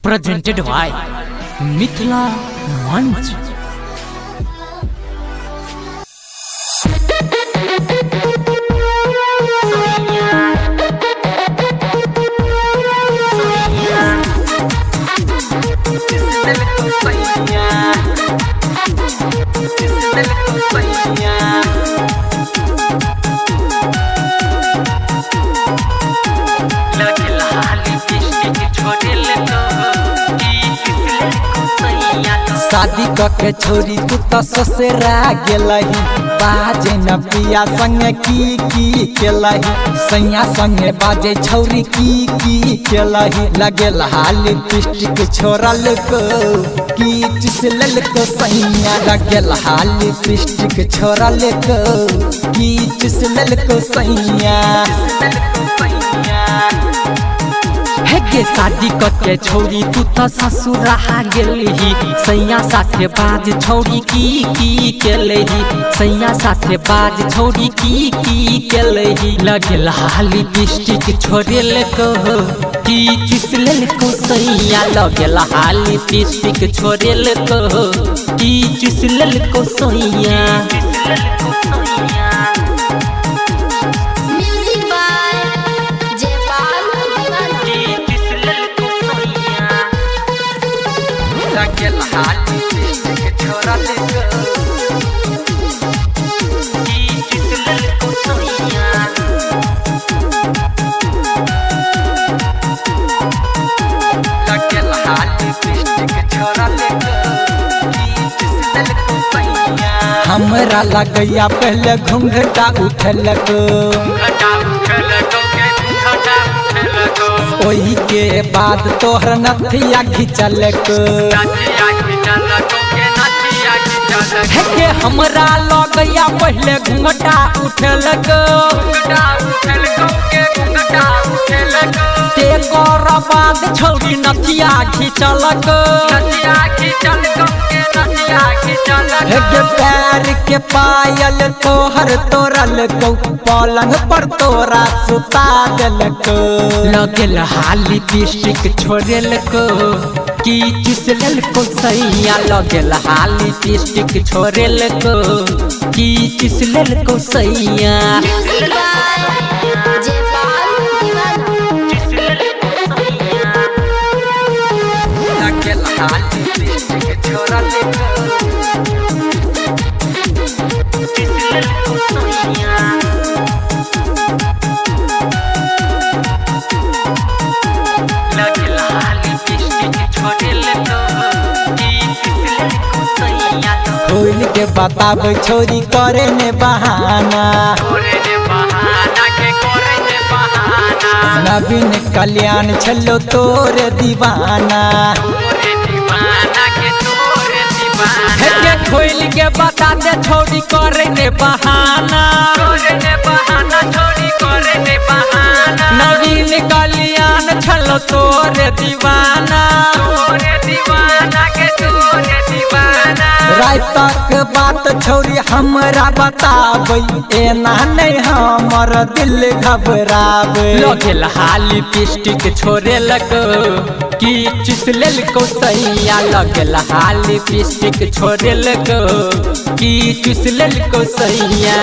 presented by Mithila Manch. शादी करके छोरी तू तो ससुरा गेलही बाजे न पिया संग की केलही सैया संगे बाजे छौरी की केलही लगेल हाली पिस्टिक छोड़ल को की चिसलल को सैया लगेल हाली पिस्टिक छोड़ल को की चिसलल को सैया के शादी करके छोरी तू तो ससुरा गेलही सैया साथे बाज छोरी की केलही सैया साथे बाज छोरी की केलही लगेल हाली पिस्टिक छोड़ेल को की चिसलेल को सैया लगेल हाली पिस्टिक छोड़ेल को की चिसलेल को सैया लगेल हाली पिस्टिक छोड़ल की चिसलेल को सैया लगेल हाली पिस्टिक छोड़ल की चिसलल को सैया हमरा लगैया पहले घूंघटा उठल को ओही के बाद तोहर नथिया खिंचल को के हमरा लगैया पहले घूंघटा उठल ते कर बाद छौरी नथिया खिंचल पैर के पायल तोहर तोरल को पलंग पर तोरा सुता दिल को लगेल हाली पिस्टिक छोड़ेल को की चिसलेल को सैया लगेल हाली पिस्टिक छोड़ेल को की चिसलेल को सैया लगेल हाली पिस्टिक छोड़ल खोल के बताब छोरी करे ने बहाना नवीन कल्याण छलो तोर दीवाना खोल के बता दे छोरी करे ने बहाना नवीन कल्याण छलो तोर दीवाना रात तक बात छोरी हमरा बताबै एना नहीं हमर दिल घबराबै लगेल हाली पिस्टिक छोड़ेल को की चिसलेल को सैया लगेल हाली पिस्टिक छोड़ेल को की चिसलेल को सैया।